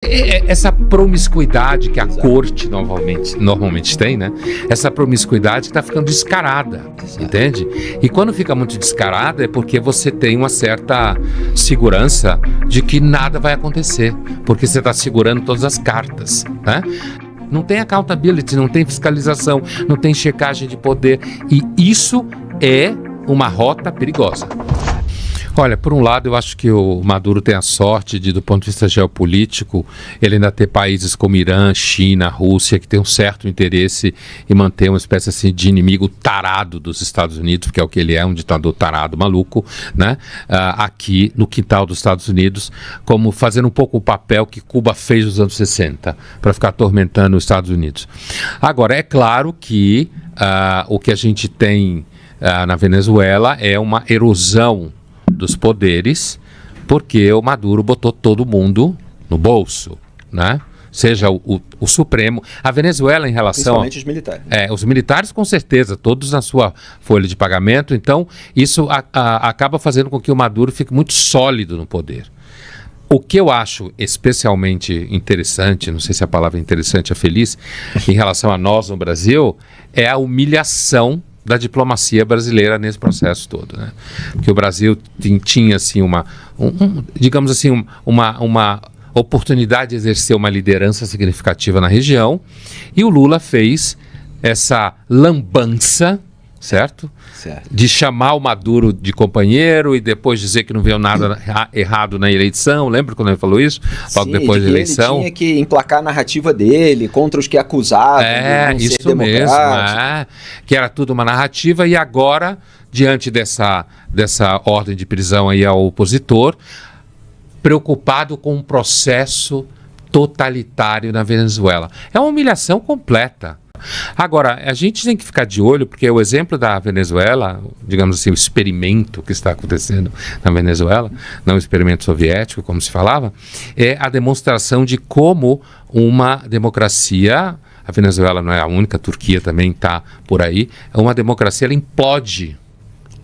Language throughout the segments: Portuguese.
Essa promiscuidade que a corte normalmente tem, né? Essa promiscuidade que está ficando descarada, entende? E quando fica muito descarada é porque você tem uma certa segurança de que nada vai acontecer, porque você está segurando todas as cartas, né? Não tem accountability, não tem fiscalização, não tem checagem de poder, e isso é uma rota perigosa. Olha, por um lado eu acho que o Maduro tem a sorte de, do ponto de vista geopolítico, ele ainda ter países como Irã, China, Rússia, que tem um certo interesse em manter uma espécie assim de inimigo tarado dos Estados Unidos, porque é o que ele é, um ditador tarado, maluco, né? Aqui no quintal dos Estados Unidos, como fazendo um pouco o papel que Cuba fez nos anos 60, para ficar atormentando os Estados Unidos. Agora, é claro que o que a gente tem na Venezuela é uma erosão dos poderes, porque o Maduro botou todo mundo no bolso, né? Seja o Supremo, a Venezuela em relação... Principalmente os militares. Os militares com certeza, todos na sua folha de pagamento, então isso acaba fazendo com que o Maduro fique muito sólido no poder. O que eu acho especialmente interessante, não sei se a palavra interessante é feliz, em relação a nós no Brasil, é a humilhação da diplomacia brasileira nesse processo todo, né? Porque o Brasil tinha assim digamos assim, uma oportunidade de exercer uma liderança significativa na região, e o Lula fez essa lambança, certo? De chamar o Maduro de companheiro e depois dizer que não veio nada errado na eleição. Lembra quando ele falou isso? Logo depois da eleição. Ele tinha que emplacar a narrativa dele contra os que acusavam de não ser democrático. Que era tudo uma narrativa, e agora, diante dessa ordem de prisão aí ao opositor, preocupado com um processo totalitário na Venezuela. É uma humilhação completa. Agora, a gente tem que ficar de olho, porque o exemplo da Venezuela, digamos assim, o experimento que está acontecendo na Venezuela, não o experimento soviético, como se falava, é a demonstração de como uma democracia, a Venezuela não é a única, a Turquia também está por aí, uma democracia, ela implode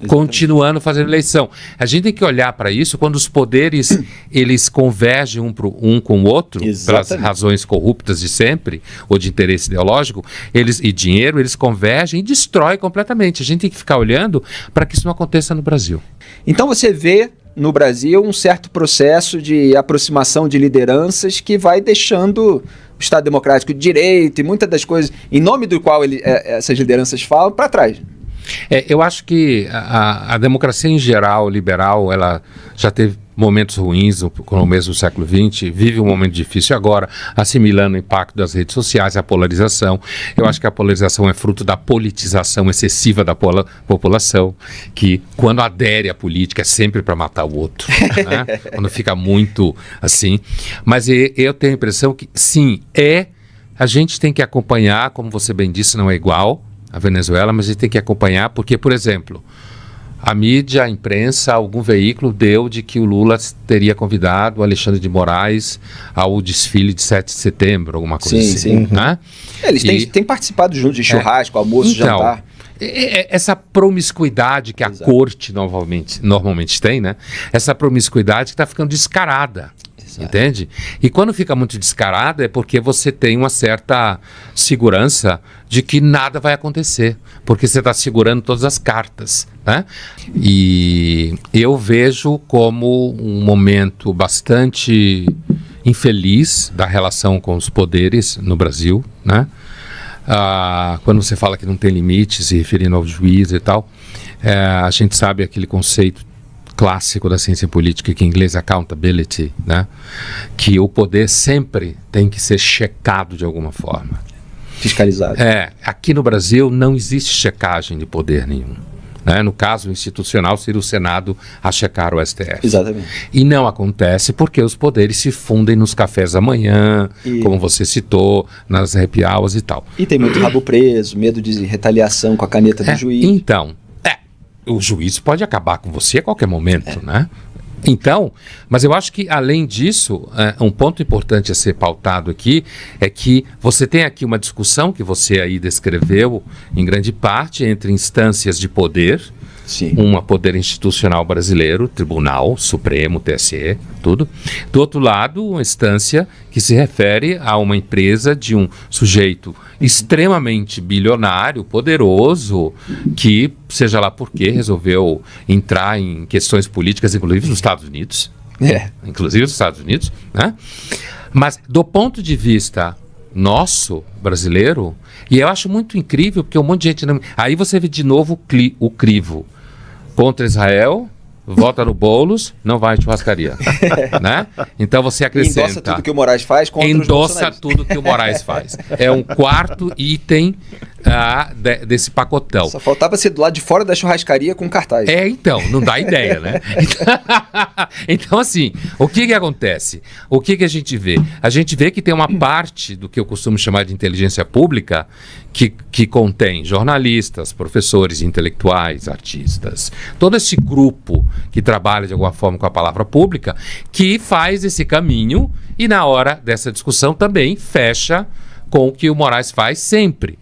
continuando fazendo eleição. A gente tem que olhar para isso quando os poderes eles convergem um com o outro, pelas razões corruptas de sempre, ou de interesse ideológico, e dinheiro, eles convergem e destroem completamente. A gente tem que ficar olhando para que isso não aconteça no Brasil. Então você vê no Brasil um certo processo de aproximação de lideranças que vai deixando o Estado Democrático de direito e muitas das coisas, em nome do qual essas lideranças falam, para trás. Eu acho que a democracia em geral, liberal, ela já teve momentos ruins no começo do século XX, vive um momento difícil agora, assimilando o impacto das redes sociais, a polarização. Eu acho que a polarização é fruto da politização excessiva da população, que quando adere à política é sempre para matar o outro, né? Quando fica muito assim. Mas eu tenho a impressão que, sim, a gente tem que acompanhar, como você bem disse, não é igual a Venezuela, mas a gente tem que acompanhar porque, por exemplo, a mídia, a imprensa, algum veículo deu de que o Lula teria convidado o Alexandre de Moraes ao desfile de 7 de setembro, alguma coisa assim. Sim. Né? Eles têm participado junto de churrasco, almoço, jantar. Essa promiscuidade que a corte normalmente tem, né? Essa promiscuidade que está ficando descarada. Entende? E quando fica muito descarado é porque você tem uma certa segurança de que nada vai acontecer, porque você está segurando todas as cartas, né? E eu vejo como um momento bastante infeliz da relação com os poderes no Brasil, né? Quando você fala que não tem limite, se referindo ao juiz e tal, a gente sabe aquele conceito clássico da ciência política, que em inglês é accountability, né? Que o poder sempre tem que ser checado de alguma forma. Fiscalizado. Aqui no Brasil não existe checagem de poder nenhum, né? No caso institucional, seria o Senado a checar o STF. Exatamente. E não acontece porque os poderes se fundem nos cafés da manhã, como você citou, nas happy hours e tal. E tem muito rabo preso, medo de retaliação com a caneta do juiz. Então, o juiz pode acabar com você a qualquer momento, né? Então, mas eu acho que, além disso, um ponto importante a ser pautado aqui é que você tem aqui uma discussão que você aí descreveu, em grande parte, entre instâncias de poder, Sim. Um poder institucional brasileiro, Tribunal Supremo, TSE, tudo. Do outro lado, uma instância que se refere a uma empresa de um sujeito extremamente bilionário, poderoso, que, seja lá por quê, resolveu entrar em questões políticas, inclusive nos Estados Unidos. Inclusive nos Estados Unidos, né? Mas do ponto de vista nosso, brasileiro, e eu acho muito incrível, porque um monte de gente... Aí você vê de novo o crivo contra Israel, vota no Boulos, não vai à churrascaria. Né? Então você acrescenta... Endossa tudo que o Moraes faz contra os bolsonaristas. Tudo que o Moraes faz. É um quarto item desse pacotão. Só faltava ser do lado de fora da churrascaria com cartaz. Então, não dá ideia, né? Então, assim, o que acontece? O que a gente vê? A gente vê que tem uma parte do que eu costumo chamar de inteligência pública que contém jornalistas, professores, intelectuais, artistas, todo esse grupo que trabalha de alguma forma com a palavra pública, que faz esse caminho e na hora dessa discussão também fecha com o que o Moraes faz sempre.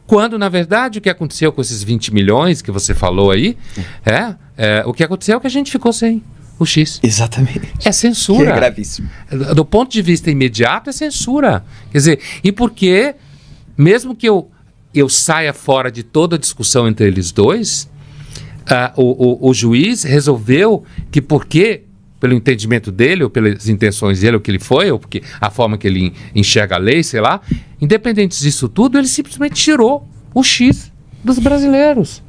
Quando, na verdade, o que aconteceu com esses 20 milhões que você falou aí, o que aconteceu é que a gente ficou sem o X. Exatamente. É censura. Que é gravíssimo. Do ponto de vista imediato, é censura. Quer dizer, e porque, mesmo que eu saia fora de toda a discussão entre eles dois, o juiz resolveu que porque... pelo entendimento dele, ou pelas intenções dele, ou que ele foi, ou porque a forma que ele enxerga a lei, sei lá, independente disso tudo, ele simplesmente tirou o X dos brasileiros.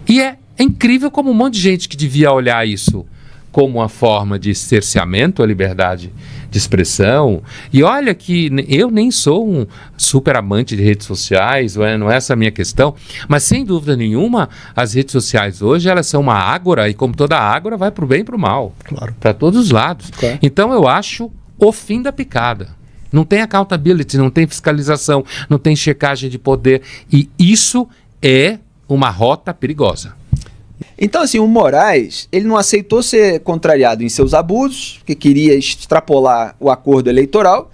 E é incrível como um monte de gente que devia olhar isso como uma forma de cerceamento à liberdade de expressão. E olha que eu nem sou um super amante de redes sociais, não é essa a minha questão, mas sem dúvida nenhuma, as redes sociais hoje, elas são uma ágora, e como toda ágora, vai para o bem e para o mal. Claro. Para todos os lados. Claro. Então eu acho o fim da picada. Não tem accountability, não tem fiscalização, não tem checagem de poder. E isso é uma rota perigosa. Então, assim, o Moraes, ele não aceitou ser contrariado em seus abusos, que queria extrapolar o acordo eleitoral,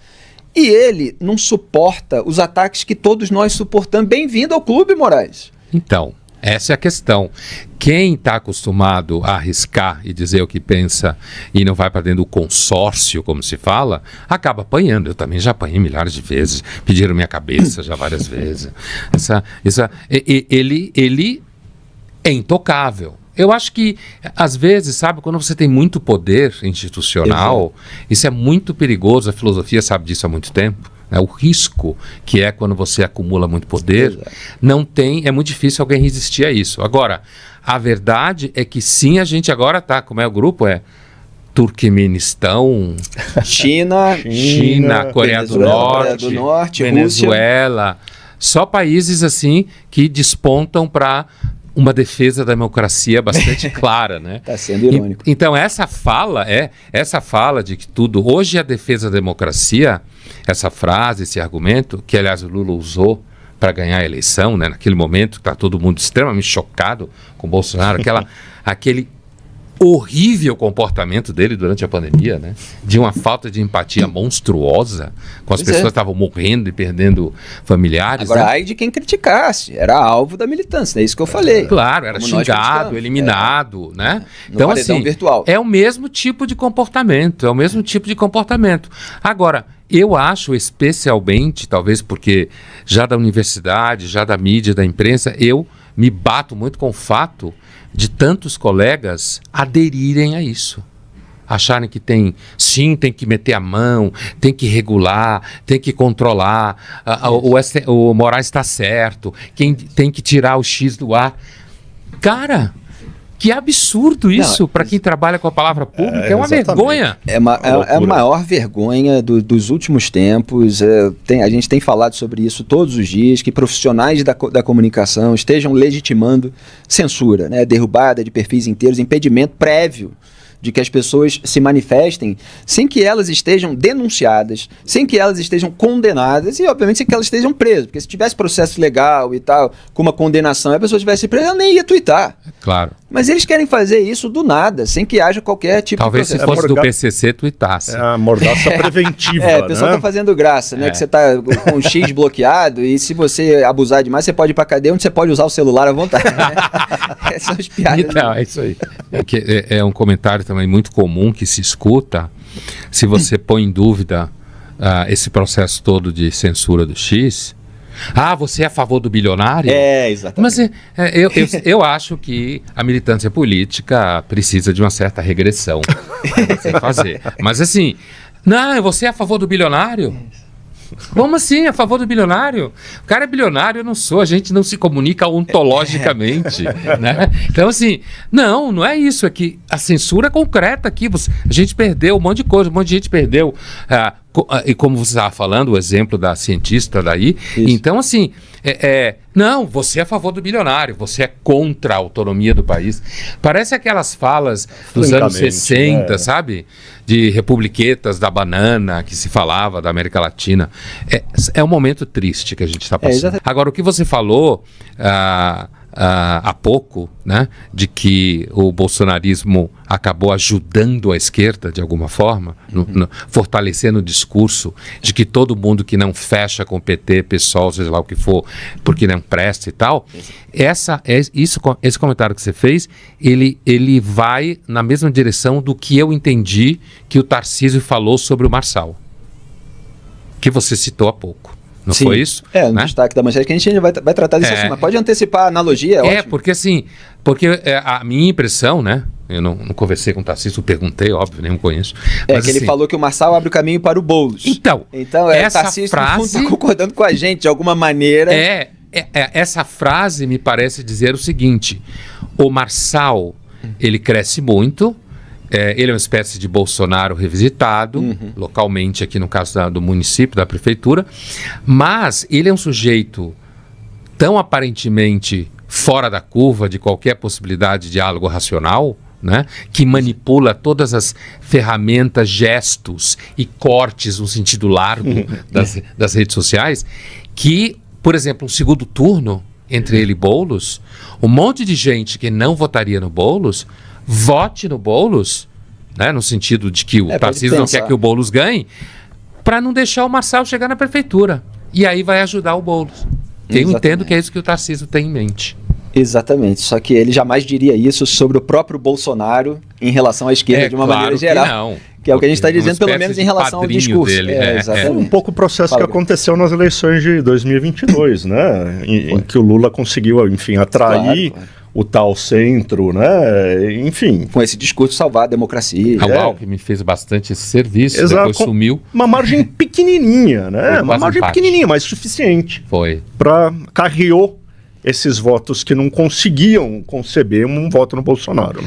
e ele não suporta os ataques que todos nós suportamos. Bem-vindo ao clube, Moraes. Então, essa é a questão. Quem está acostumado a arriscar e dizer o que pensa e não vai para dentro do consórcio, como se fala, acaba apanhando. Eu também já apanhei milhares de vezes, pediram minha cabeça já várias vezes. Ele é intocável. Eu acho que, às vezes, sabe, quando você tem muito poder institucional, isso é muito perigoso, a filosofia sabe disso há muito tempo, né? O risco que é quando você acumula muito poder, é muito difícil alguém resistir a isso. Agora, a verdade é que sim, a gente agora está, como é o grupo, Turquemenistão, China, Coreia do Norte, Venezuela, só países assim que despontam para uma defesa da democracia bastante clara, né? Está sendo irônico. Então essa fala de que tudo hoje é a defesa da democracia, essa frase, esse argumento, que aliás o Lula usou para ganhar a eleição, né? Naquele momento está todo mundo extremamente chocado com o Bolsonaro, aquele horrível comportamento dele durante a pandemia, né? De uma falta de empatia monstruosa, com as pessoas que estavam morrendo e perdendo familiares. Agora, ai de quem criticasse, era alvo da militância, é isso que eu falei. Claro, era xingado, eliminado, né? Então, assim, virtual. É o mesmo tipo de comportamento, Agora, eu acho especialmente, talvez porque já da universidade, já da mídia, da imprensa, eu me bato muito com o fato de tantos colegas aderirem a isso. Acharem que tem que meter a mão, tem que regular, tem que controlar, o Moraes está certo, quem tem que tirar o X do ar. Cara, que absurdo isso para quem trabalha com a palavra pública, é uma vergonha. É a maior vergonha dos últimos tempos. A gente tem falado sobre isso todos os dias, que profissionais da comunicação estejam legitimando censura, né? Derrubada de perfis inteiros, impedimento prévio de que as pessoas se manifestem sem que elas estejam denunciadas, sem que elas estejam condenadas e, obviamente, sem que elas estejam presas. Porque se tivesse processo legal e tal, com uma condenação, e a pessoa estivesse presa, ela nem ia tuitar. Claro. Mas eles querem fazer isso do nada, sem que haja qualquer tipo Talvez de se fosse do PCC, tuitasse. É a mordaça preventiva, a pessoa tá fazendo graça, né? Que você tá com o X bloqueado e se você abusar demais, você pode ir pra cadeia onde você pode usar o celular à vontade, né? Essas são as piadas. Então, é isso aí. É um comentário também muito comum que se escuta, se você põe em dúvida esse processo todo de censura do X. Você é a favor do bilionário? Exatamente. Mas eu acho que a militância política precisa de uma certa regressão para você fazer. Mas assim, não, você é a favor do bilionário? Como assim, a favor do bilionário? O cara é bilionário, eu não sou, a gente não se comunica ontologicamente, né? Então assim, não é isso, é que a censura concreta aqui, a gente perdeu um monte de coisa, um monte de gente perdeu, e como você estava falando, o exemplo da cientista daí, isso. Então assim, não, você é a favor do bilionário, você é contra a autonomia do país. Parece aquelas falas dos anos 60, sabe? De republiquetas da banana, que se falava da América Latina. É um momento triste que a gente está passando. Agora, o que você falou há pouco, né, de que o bolsonarismo acabou ajudando a esquerda de alguma forma, fortalecendo o discurso de que todo mundo que não fecha com o PT, PSOL, seja lá o que for, porque não presta e tal, esse comentário que você fez, ele vai na mesma direção do que eu entendi que o Tarcísio falou sobre o Marçal, que você citou há pouco. Não Sim. foi isso? No destaque da manchete, que a gente ainda vai tratar disso assim, mas pode antecipar a analogia, ótimo. Porque a minha impressão, né? Eu não conversei com o Tarcísio, perguntei, óbvio, nem o conheço. Mas, que ele falou que o Marçal abre o caminho para o Boulos. Então essa o Tarcísio frase está concordando com a gente de alguma maneira. Essa frase me parece dizer o seguinte: o Marçal, ele cresce muito. Ele é uma espécie de Bolsonaro revisitado, localmente aqui no caso do município, da prefeitura, mas ele é um sujeito tão aparentemente fora da curva de qualquer possibilidade de diálogo racional, né, que manipula todas as ferramentas, gestos e cortes no sentido largo das redes sociais, que, por exemplo, um segundo turno entre ele e Boulos, um monte de gente que não votaria no Boulos vote no Boulos, né, no sentido de que o Tarcísio não quer que o Boulos ganhe, para não deixar o Marçal chegar na prefeitura. E aí vai ajudar o Boulos. Eu entendo que é isso que o Tarcísio tem em mente. Exatamente, só que ele jamais diria isso sobre o próprio Bolsonaro em relação à esquerda de uma maneira geral. Que é o que a gente está dizendo, pelo menos em relação ao discurso. Dele, um pouco o processo que aconteceu nas eleições de 2022, né? Em que o Lula conseguiu, enfim, atrair o tal centro, né? Enfim. Com esse discurso salvar a democracia. O Alckmin fez bastante esse serviço, depois sumiu. Uma margem pequenininha, né? Uma margem pequenininha, mas suficiente. Foi. Carreou esses votos que não conseguiam conceber um voto no Bolsonaro.